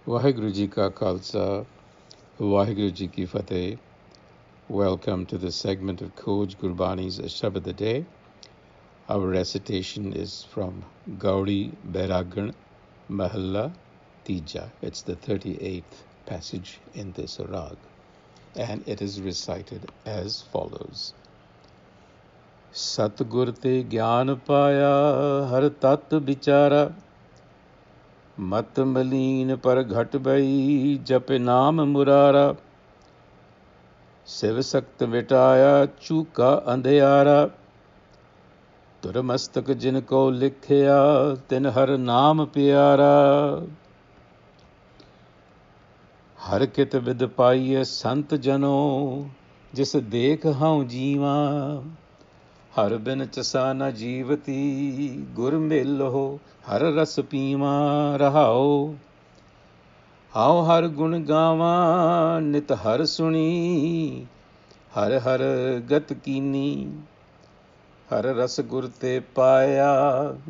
Waheguru Ji Ka Khalsa, Waheguru Ji Ki Fateh. Welcome to this segment of Khoj Gurbani's a-sabad-a-day. Our recitation is from Gaudi Bairagan Mahalla Tija. It's the 38th passage in this rag, and it is recited as follows. Satgur te Gian Paia, har tat bichara, mat maleen par ghat bai, jap naam murara, Shiv सक्त मिटाया चूका अंधियारा, तुर मस्तक जिनको लिखिया तिन हर नाम प्यारा, हर कित विद पाइय संत जनो, जिस देख हाउ जीवा, हर बिन चसा न जीवती, गुर मिलो हर रस पीवा रहाओ, हाउ हर गुण गावा नित हर सुनी, हर हर गत कीनी, हर रस गुर ते पाया,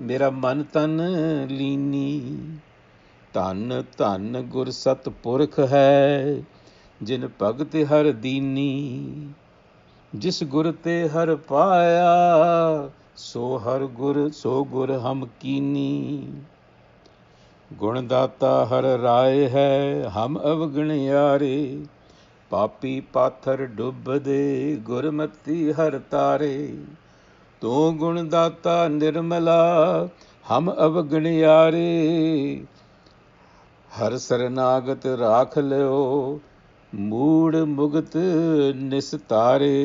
मेरा मन तन लीनी, धन धन गुर सतपुरख है, जिन भगत हर दीनी, जिस गुर ते हर पाया, सो गुर हम कीनी, गुणदाता हर राय है, हम अवगुण यारे, पापी पाथर डुब दे, गुरमति हर तारे, तो गुणदाता निर्मला, हम अवगुण यारे, हर सरनागत राख लो, मूड मुगत निस्तारे,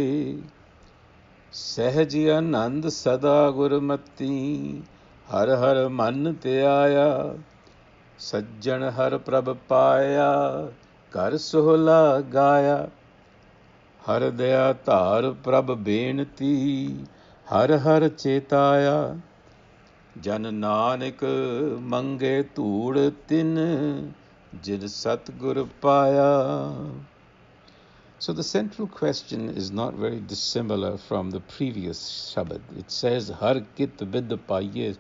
सहज आनंद सदा गुरमति, हर हर मन ते आया, सज्जन हर प्रभ पाया, कर सोहला गाया, हर दया धार प्रभ बेनती, हर हर चेताया, जन नानक मंगे धूड़ तिन, जिन सतगुर पाया. So the central question is not very dissimilar from the previous Shabad. It says, Har kit vid paiye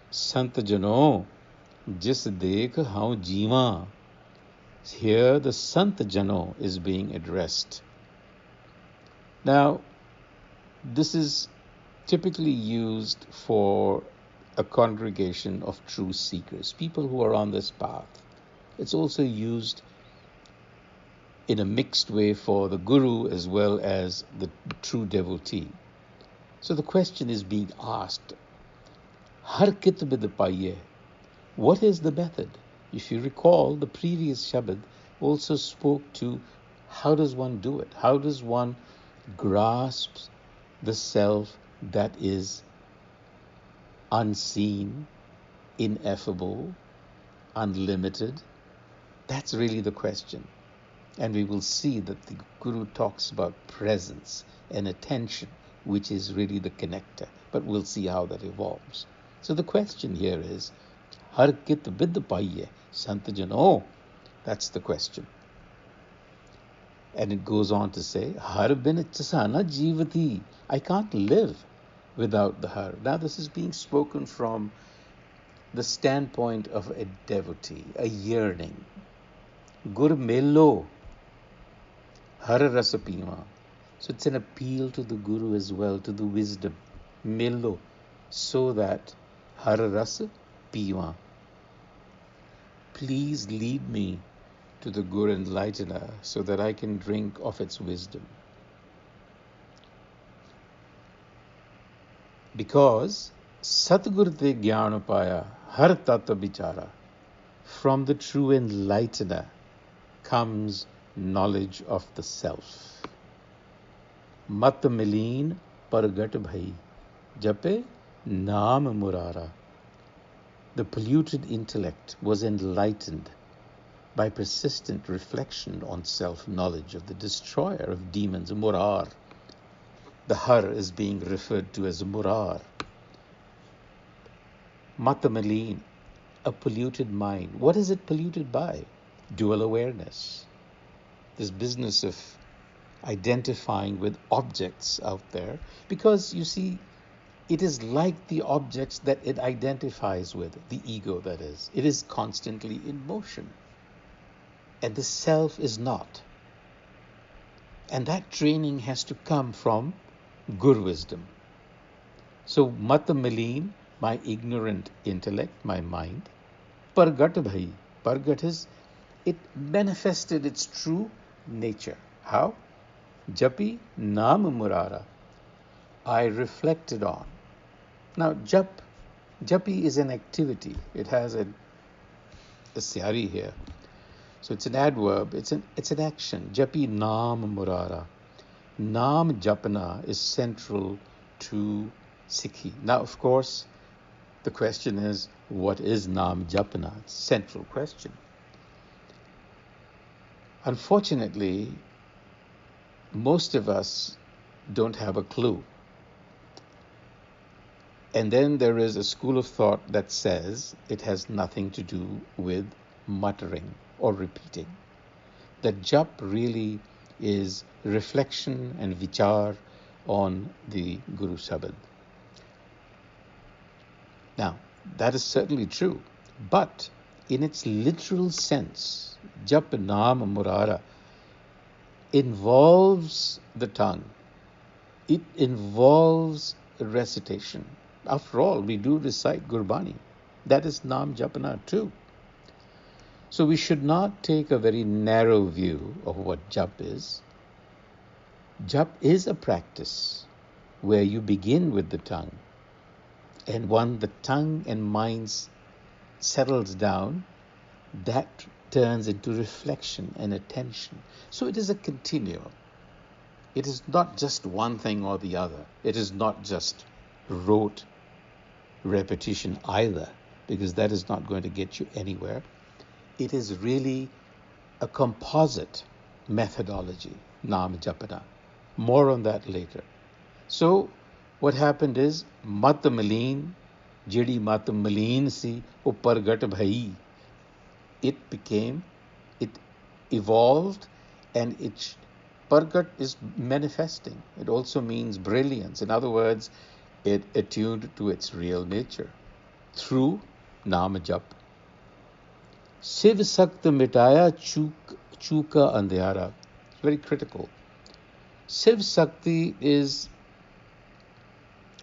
sant jano, Jis dekh how jiva. Here the Sant Jano is being addressed. Now, this is typically used for a congregation of true seekers, people who are on this path. It's also used in a mixed way for the Guru as well as the true devotee. So the question is being asked, Har kit vid paiye? What is the method? If you recall, the previous Shabad also spoke to how does one do it? How does one grasp the self that is unseen, ineffable, unlimited? That's really the question. And we will see that the Guru talks about presence and attention, which is really the connector. But we'll see how that evolves. So the question here is, Har kit vid paiye sant jano? That's the question. And it goes on to say, Har bin chasana jivati. I can't live without the Har. Now this is being spoken from the standpoint of a devotee, a yearning. Gur melo har rasa piwa. So it's an appeal to the Guru as well, to the wisdom. Melo, so that har rasa piwa. Please lead me to the Guru Enlightener so that I can drink of its wisdom. Because Satgur te Gyan Paia, har tata bichara. From the true Enlightener comes knowledge of the self. Mat mileen pargat bhai, jape naam murara. The polluted intellect was enlightened by persistent reflection on self-knowledge of the destroyer of demons, Murar. The Har is being referred to as Murar. Matamalin, a polluted mind. What is it polluted by? Dual awareness. This business of identifying with objects out there, because you see, it is like the objects that it identifies with, the ego that is. It is constantly in motion. and the self is not. And that training has to come from Gur wisdom. So Mata Maleen, my ignorant intellect, my mind, Pargat Bhai. Pargat is, it manifested its true nature. How? Japi Naam Murara. I reflected on. Now, Japi is an activity. It has a syari here. So it's an adverb. It's an action. Japi Naam Murara. Naam Japana is central to Sikhi. Now, of course, the question is, what is Naam Japana? It's a central question. Unfortunately, most of us don't have a clue. And then there is a school of thought that says it has nothing to do with muttering or repeating. That jap really is reflection and vichar on the Guru Sabad. Now, that is certainly true, but in its literal sense, jap naam murara involves the tongue. It involves recitation. After all, we do recite Gurbani. That is Naam Japana too. So we should not take a very narrow view of what Jap is. Jap is a practice where you begin with the tongue, and when the tongue and mind settles down, that turns into reflection and attention. So it is a continuum. It is not just one thing or the other. It is not just rote repetition either, because that is not going to get you anywhere. It is really a composite methodology, Naam Japana. More on that later. So what happened is, Mat Maleen, Jidi Mat Maleen si, O Pargat Bhai, it evolved, and Pargat is manifesting. It also means brilliance. In other words, it attuned to its real nature through Naam Jap. Siv Sakt Mitaya Chuka Andhyara. It's very critical. Siv Sakti is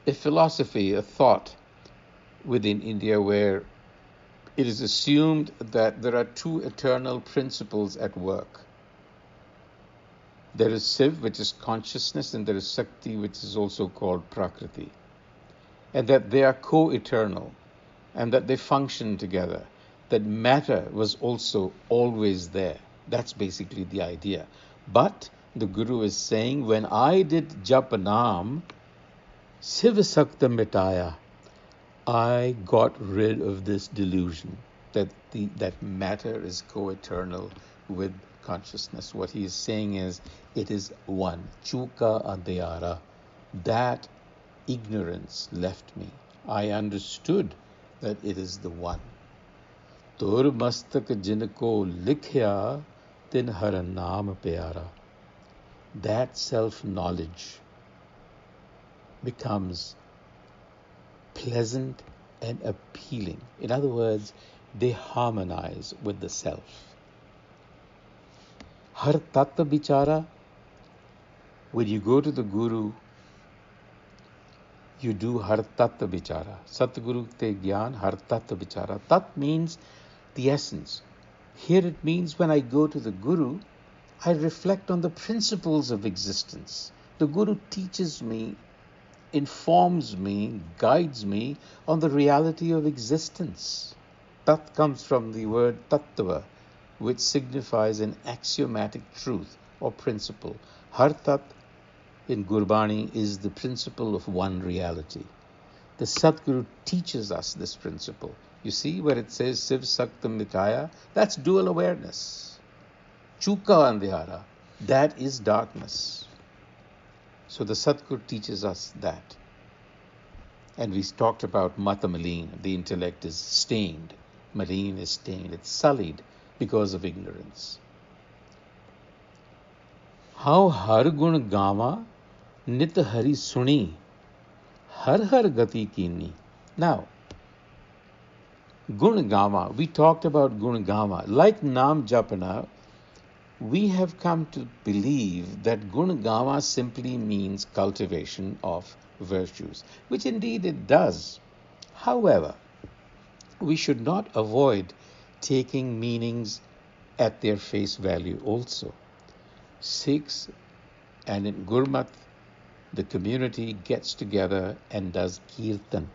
a philosophy, a thought within India where it is assumed that there are two eternal principles at work. There is Siv, which is consciousness, and there is Sakti, which is also called Prakriti. And that they are co-eternal, and that they function together, that matter was also always there. That's basically the idea. But the Guru is saying, when I did Japanam, Siv Sakta Mitaya, I got rid of this delusion that matter is co-eternal with consciousness. What he is saying is, it is one. Chuka Andhyara. That ignorance left me. I understood that it is the one. Tur mastak jinko likhya tin har naam pyara. That self-knowledge becomes pleasant and appealing. In other words, they harmonize with the self. Har tattva bichara, when you go to the Guru, you do har tattva bichara. Satguru te gyan har tattva bichara. Tat means the essence. Here it means when I go to the Guru, I reflect on the principles of existence. The Guru teaches me, informs me, guides me on the reality of existence. Tat comes from the word tattva, which signifies an axiomatic truth or principle. Har tat in Gurbani is the principle of one reality. The Satguru teaches us this principle. You see where it says Siv Saktam Mitaya? That's dual awareness. Chuka Andhyara, that is darkness. So the Satguru teaches us that. And we talked about Mata Maleen. The intellect is stained. Maleen is stained. It's sullied because of ignorance. How har gun gama nit hari suni har har gati kini. Now, gun gama, we talked about gun gama. Like Naam Japana, we have come to believe that gun gawa simply means cultivation of virtues, which indeed it does. However, we should not avoid taking meanings at their face value also. Sikhs and in Gurmat, the community gets together and does kirtan.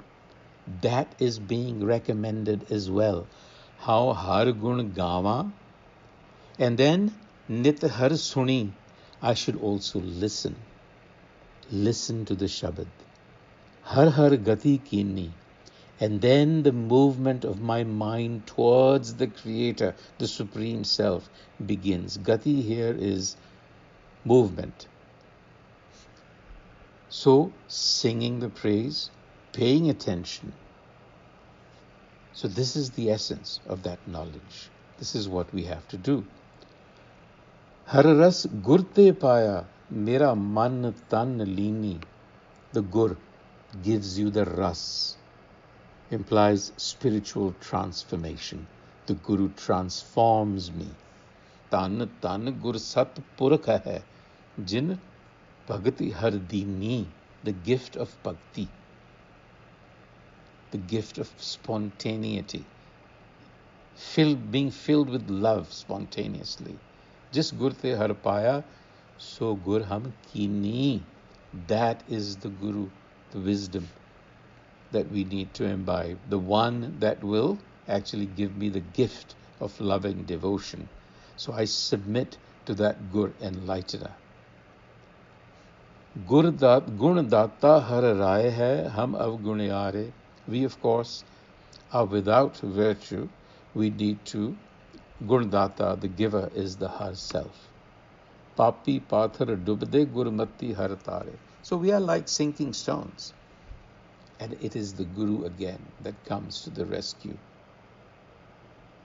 That is being recommended as well. How har gun gawa, and then nit har suni, I should also listen. Listen to the Shabad. Har har gati kini, and then the movement of my mind towards the Creator, the Supreme Self, begins. Gati here is movement. So, singing the praise, paying attention. So this is the essence of that knowledge. This is what we have to do. Har ras gurte paya, mera man tan lini. The gur gives you the ras, implies spiritual transformation. The Guru transforms me. Tan tan gur sat purakha hai, jin bhagati har dini, the gift of bhakti, the gift of spontaneity, being filled with love spontaneously. Jis gur te har paya, so gur hum kini. That is the Guru, the wisdom that we need to imbibe, the one that will actually give me the gift of loving devotion. So I submit to that Gur enlightener. Gun datta har raye hai, hum avgunyare. We, of course, are without virtue. We need to, Gun datta, the giver, is the Har self. Papi pathar dubde gurmati har tare. So we are like sinking stones. And it is the Guru again that comes to the rescue.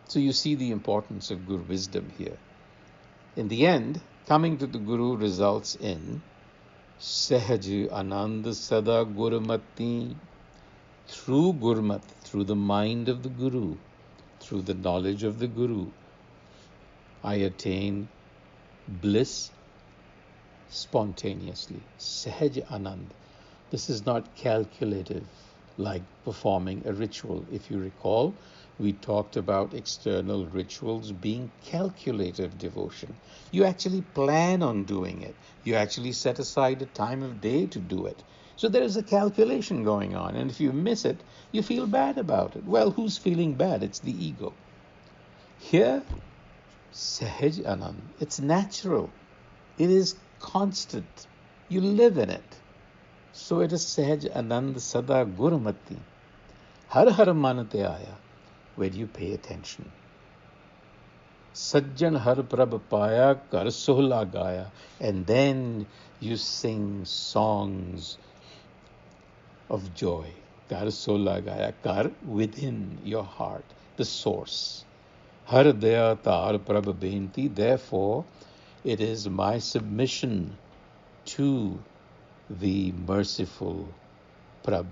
So you see the importance of Guru wisdom here. In the end, coming to the Guru results in Sahaj Anand Sada Gurmati. Through Gurmat, through the mind of the Guru, through the knowledge of the Guru, I attain bliss spontaneously. Sahaj Anand. This is not calculative like performing a ritual. If you recall, we talked about external rituals being calculative devotion. You actually plan on doing it. You actually set aside a time of day to do it. So there is a calculation going on, and if you miss it, you feel bad about it. Well, who's feeling bad? It's the ego. Here, Sahaj Anand, it's natural. It is constant. You live in it. So it is Sahaj Anand Sada Gurmati. Har har manate aaya, where you pay attention. Sajjan har prabh paya, kar sohla gaya. And then you sing songs of joy. Kar sohla gaya, kar within your heart, the source. Har daya tar prabh benti. Therefore, it is my submission to the merciful Prabh.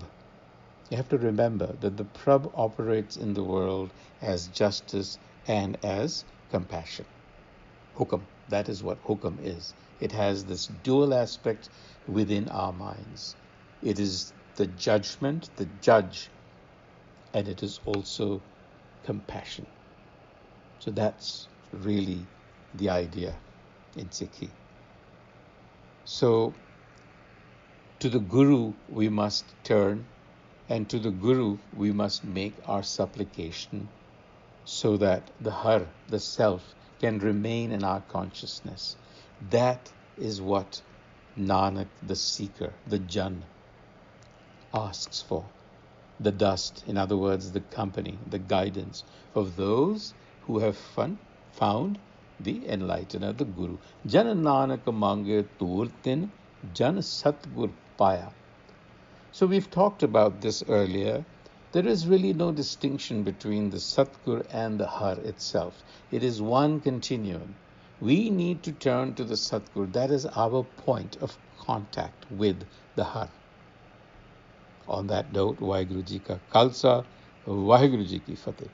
You have to remember that the Prabh operates in the world as justice and as compassion. Hukam, that is what hukam is. It has this dual aspect within our minds. It is the judgment, the judge, and it is also compassion. So that's really the idea in Sikhi. So to the Guru we must turn, and to the Guru we must make our supplication so that the Har, the Self, can remain in our consciousness. That is what Nanak, the seeker, the Jan, asks for. The dust, in other words, the company, the guidance of those who have found the enlightener, the Guru. Jan Nanak mange turtin, Jan Satgur Paia. So we've talked about this earlier. There is really no distinction between the Satgur and the Har itself. It is one continuum. We need to turn to the Satgur. That is our point of contact with the Har. On that note, Vaheguru Ji ka Khalsa, Vaheguru Ji ki Fateh.